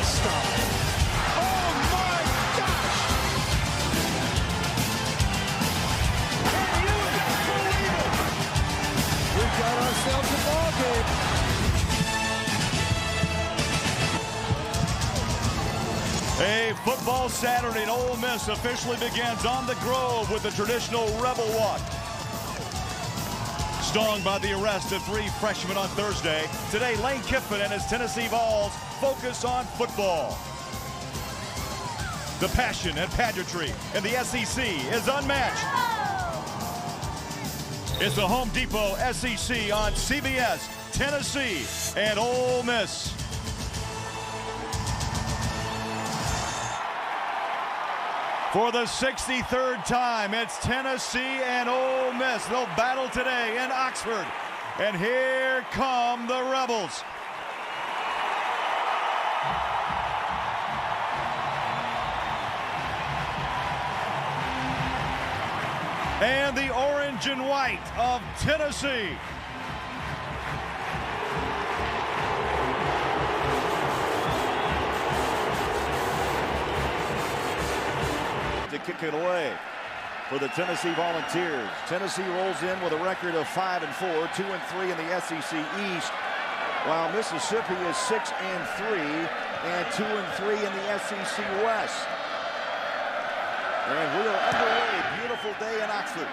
stop. Oh my gosh! Can you believe it? We've got ourselves a ball game. A football Saturday in Ole Miss officially begins on the Grove with the traditional Rebel Walk. Stung by the arrest of 3 freshmen on Thursday, today Lane Kiffin and his Tennessee Vols focus on football. The passion and pageantry in the SEC is unmatched. It's the Home Depot SEC on CBS, Tennessee and Ole Miss. For the 63rd time, it's Tennessee and Ole Miss. They'll battle today in Oxford. And here come the Rebels. And the orange and white of Tennessee. To kick it away for the Tennessee Volunteers. Tennessee rolls in with a record of 5-4, 2-3 in the SEC East, while Mississippi is 6-3 and 2-3 in the SEC West. And we are underway. Beautiful day in Oxford.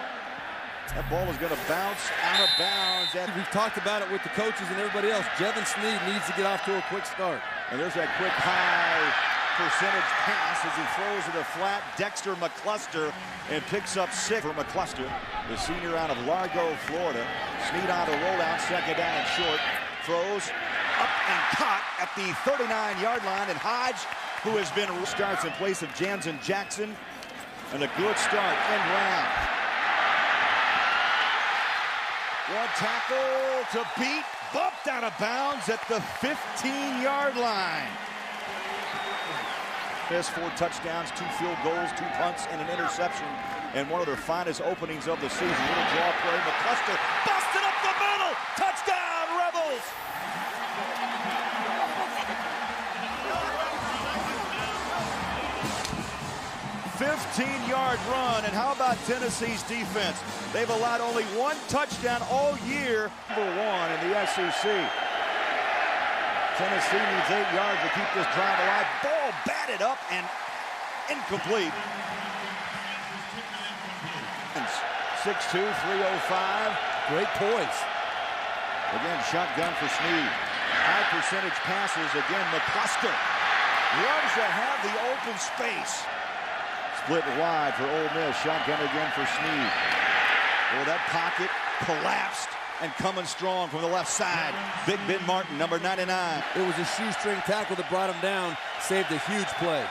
That ball is going to bounce out of bounds. And we've talked about it with the coaches and everybody else. Jevin Sneed needs to get off to a quick start. And there's that quick high percentage pass as he throws it a flat. Dexter McCluster and picks up 6 for McCluster, the senior out of Largo, Florida. Sneed on the rollout, second down and short. Throws up and caught at the 39-yard line. And Hodge, who has been starts in place of Jansen Jackson. And a good start end round. One tackle to beat. Bumped out of bounds at the 15-yard line. Miss 4 touchdowns, 2 field goals, 2 punts, and an interception, and one of their finest openings of the season. Little draw play. McCluster busted up the middle. Touchdown, Rebels! "15-yard run," and how about Tennessee's defense? They've allowed only 1 touchdown all year. Number 1 in the SEC. Tennessee needs 8 yards to keep this drive alive. Ball batted up and incomplete. 6'2", 305. Great poise. Again, shotgun for Sneed. High percentage passes. Again, McCluster loves to have the open space. Split wide for Ole Miss. Shotgun again for Sneed. Oh, that pocket collapsed. And coming strong from the left side, Big Ben Martin, number 99. It was a shoestring tackle that brought him down, saved a huge play.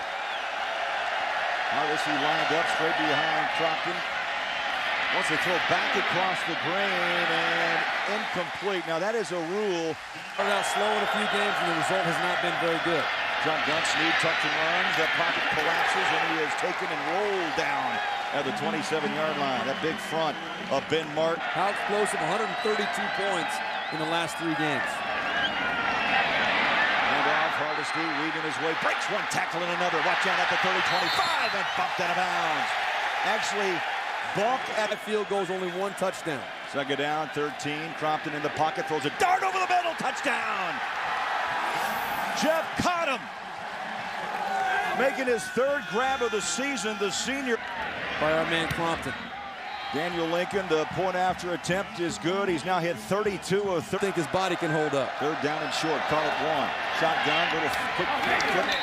Obviously lined up straight behind Crofton. Wants to throw back across the grain and incomplete. Now that is a rule. Started out slow in a few games and the result has not been very good. Jump gun, Sneed tucks and runs. That pocket collapses and he is taken and rolled down at the 27-yard line. That big front of Ben Martin. How explosive, 132 points in the last 3 games. And off, Hardesty weaving his way, breaks 1 tackle and another. Watch out at the 30, 25, and bumped out of bounds. Actually, bumped at that field goes only 1 touchdown. Second down, 13. Crompton in the pocket, throws a dart over the middle, touchdown. Jeff caught him. Making his 3rd grab of the season, the senior. By our man Crompton. Daniel Lincoln, the point after attempt is good. He's now hit 32 of 30. I think his body can hold up. 3rd down and short, call it 1. Shotgun, little quick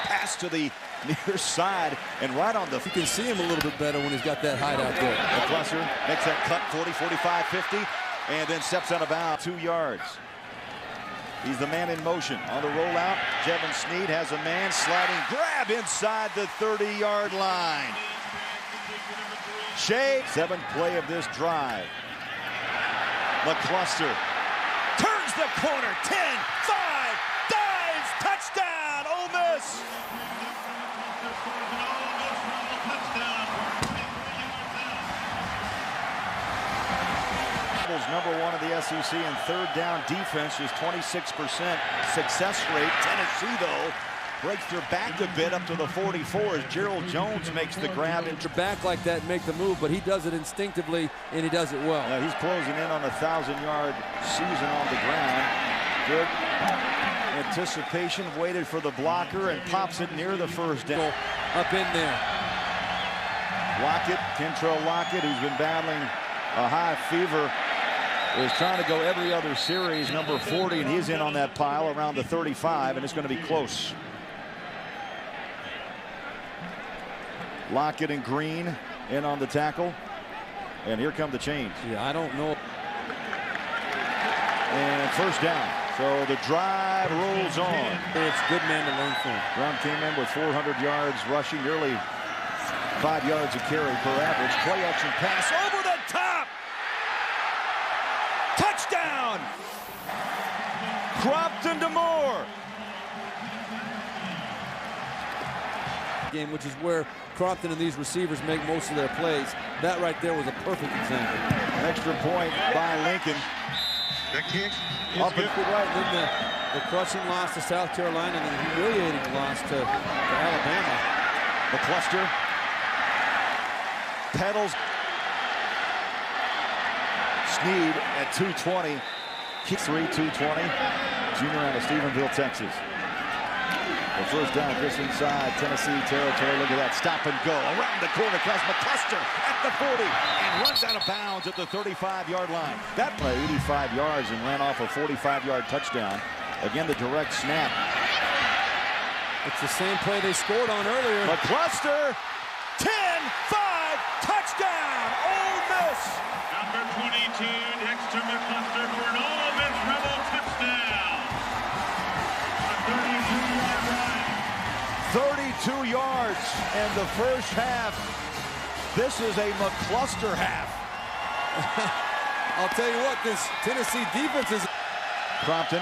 pass to the near side and right on the. You can see him a little bit better when he's got that height out there. McCluster makes that cut, 40, 45, 50, and then steps out of bounds, 2 yards. He's the man in motion. On the rollout, Jevin Sneed has a man sliding grab inside the 30-yard line. Shea, 7th play of this drive. McCluster turns the corner, 10, 5, dives, touchdown, Ole Miss. Number 1 of the SEC in 3rd down defense is 26% success rate. Tennessee, though, breaks their back a bit up to the 44 as Gerald Jones makes the grab. Back like that and make the move, but he does it instinctively, and he does it well. He's closing in on a 1,000-yard season on the ground. Good anticipation, waited for the blocker, and pops it near the first down. Up in there. Lockett, Kentrell Lockett, who's been battling a high fever, is trying to go every other series, number 40, and he's in on that pile around the 35, and it's going to be close. Lockett and Green in on the tackle, and here come the change. Yeah, I don't know. And first down. So the drive rolls on. It's good man to learn from. Brown came in with 400 yards rushing, nearly 5 yards a carry per average. Play action pass over the top. Touchdown! Crompton to Moore. Game, which is where Crompton and these receivers make most of their plays. That right there was a perfect example. An extra point by Lincoln. The kick is Up good. and right, and then the crushing loss to South Carolina and the humiliating loss to Alabama. McCluster pedals. Sneed at 220. Kick 220. Junior out of Stephenville, Texas. The first down just inside Tennessee territory. Look at that. Stop and go. Around the corner comes McCluster at the 40 and runs out of bounds at the 35-yard line. That play 85 yards and ran off a 45-yard touchdown. Again, the direct snap. It's the same play they scored on earlier. McCluster, 10-5, touchdown, Ole Miss. Number 22, Dexter McCluster for an Ole Miss Rebel touchdown. A 32-yard run. 32 yards in the first half. This is a McCluster half. I'll tell you what, this Tennessee defense is. Crompton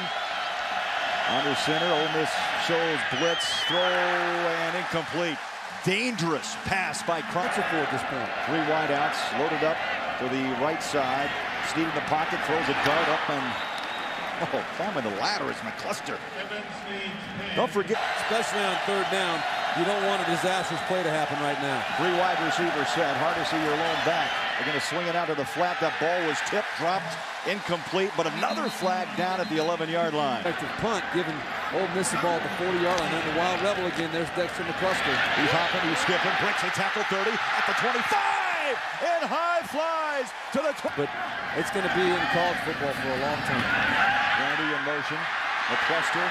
under center. Ole Miss shows blitz, throw, and incomplete. Dangerous pass by Crompton at this point. 3 wideouts loaded up to the right side. Sneed in the pocket, throws a dart up and climbing the ladder is McCluster. Don't forget, Especially on third down, you don't want a disastrous play to happen right now. 3 wide receivers set. Hard to see your lone back. They're going to swing it out to the flat. That ball was tipped, dropped, incomplete, but another flag down at the 11-yard line. Effective punt, giving Ole Miss the ball at the 40-yard line. And the wild rebel again. There's Dexter McCluster. He's hopping, he's skipping, breaks a tackle 30 at the 25, and high flies to the 20. But it's going to be in college football for a long time. Randy in motion. McCluster.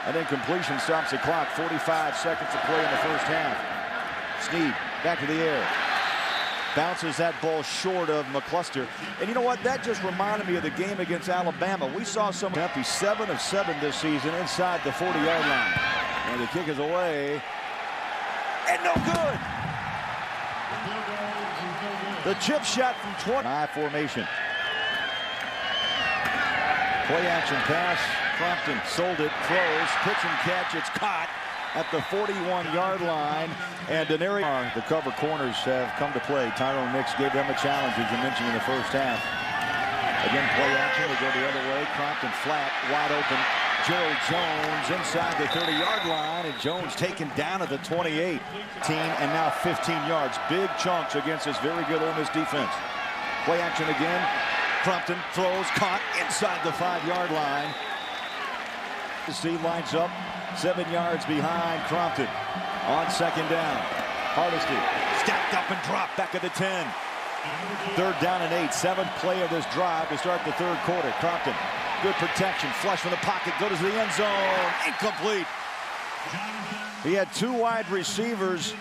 An incompletion stops the clock. 45 seconds to play in the first half. Sneed back to the air. Bounces that ball short of McCluster. And you know what? That just reminded me of the game against Alabama. We saw some. He's 7 of 7 this season inside the 40-yard line. And the kick is away. And no good. The chip shot from 20. High formation. Play action pass. Crompton sold it, throws, pitch and catch. It's caught at the 41-yard line. And the cover corners have come to play. Tyrone Nix gave them a challenge, as you mentioned, in the first half. Again, play action. They go the other way. Crompton flat, wide open. Gerald Jones inside the 30-yard line, and Jones taken down at the 28. And now 15 yards. Big chunks against this very good Ole Miss defense. Play action again. Crompton throws, caught inside the 5-yard line. He lines up 7 yards behind Crompton on second down. Hardesty stacked up and dropped back at the 10. Third down and 8. 7th play of this drive to start the third quarter. Crompton, good protection, flush from the pocket, goes to the end zone, incomplete. He had 2 wide receivers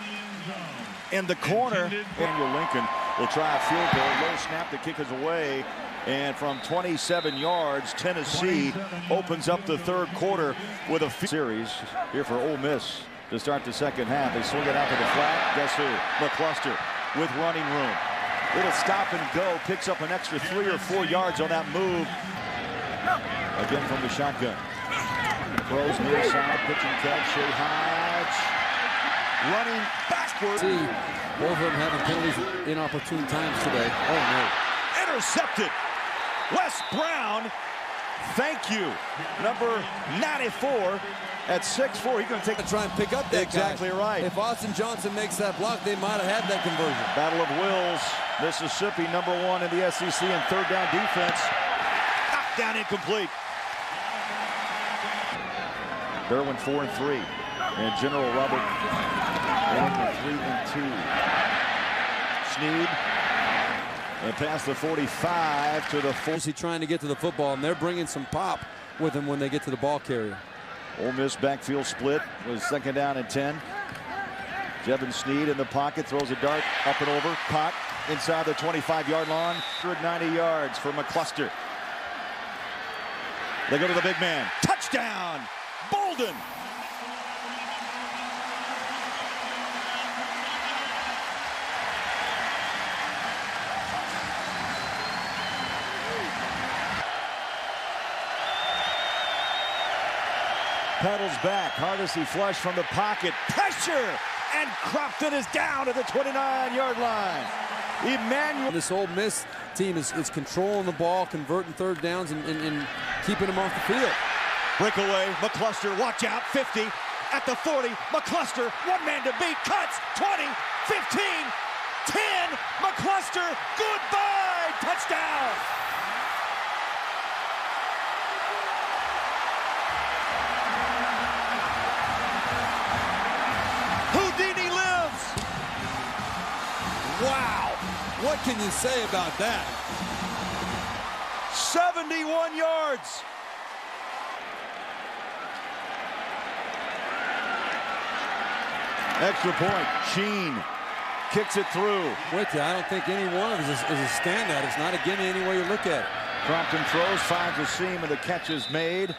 in the corner. Daniel Lincoln will try a field goal. Low snap, the kick is away. And from 27 yards, Tennessee opens up the third quarter with a series here for Ole Miss to start the second half. They swing it out to the flat. Guess who? McCluster with running room. Little stop and go. Picks up an extra 3 or 4 yards on that move. Again from the shotgun. Throws near side. Pitch and catch. Shea Hodge running backward. See, both of them having penalties at inopportune times today. Oh, no. Intercepted. Wes Brown, thank you. Number 94 At 6'4", he's going to take to try and pick up that exactly guy. right. If Austin Johnson makes that block, they might have had that conversion. Battle of wills. Mississippi, #1 in the SEC in third down defense. Knocked down, incomplete. Derwin 4-3, and General Robert 3-2. Snead, and past the 45 to the 4. Is he trying to get to the football, and they're bringing some pop with him when they get to the ball carrier. Ole Miss backfield split was 2nd down and 10. Jevin Snead in the pocket, throws a dart up and over, caught inside the 25-yard line. 190 yards for McCluster. They go to the big man. Touchdown, Bolden. Pedals back, Hardesty flush from the pocket, pressure, and Crompton is down at the 29-yard line. Emmanuel. This Ole Miss team is controlling the ball, converting third downs, and keeping them off the field. Breakaway, McCluster, watch out, 50, at the 40, McCluster, one man to beat, cuts, 20, 15, 10, McCluster, goodbye, touchdown. Wow, what can you say about that? 71 yards. Extra point, Sheen kicks it through. With you, I don't think any one of us is a standout. It's not a gimme any way you look at it. Crompton throws, finds a seam, and the catch is made.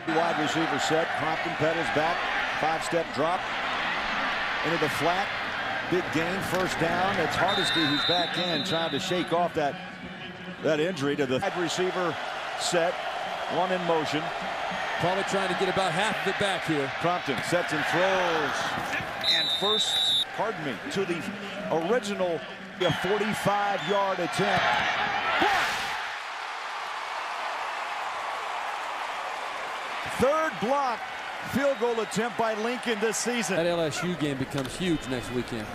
Wide receiver set, Crompton pedals back, 5-step drop into the flat. Big gain, first down. It's Hardesty who's back in, trying to shake off that injury to the wide receiver set. One in motion. Probably trying to get about half of it back here. Crompton sets and throws. And first, to the original 45-yard attempt. Block! Third block. Field goal attempt by Lincoln this season. That LSU game becomes huge next weekend.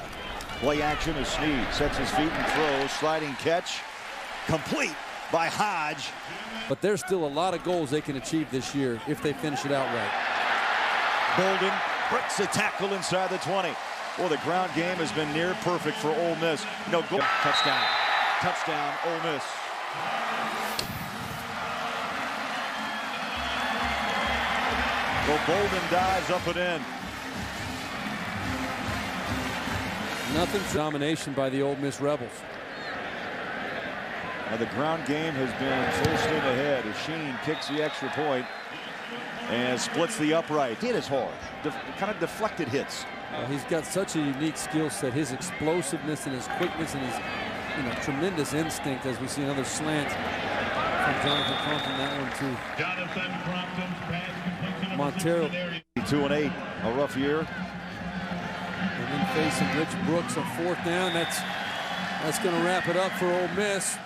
Play action as Snead sets his feet and throws. Sliding catch. Complete by Hodge. But there's still a lot of goals they can achieve this year if they finish it outright. Bolden breaks a tackle inside the 20. Well, the ground game has been near perfect for Ole Miss. No goal. Touchdown. Touchdown, Ole Miss. Well, Bolden dives up and in. Nothing. Domination by the Ole Miss Rebels. Now the ground game has been full steam ahead as Sheen kicks the extra point and splits the upright. Hit is hard. Kind of deflected hits. He's got such a unique skill set. His explosiveness and his quickness and his tremendous instinct, as we see another slant from Jonathan Crompton. That one too. Jonathan Crompton's pass completion. Montero. 2-8, a rough year. And then facing Rich Brooks on 4th down. That's going to wrap it up for Ole Miss.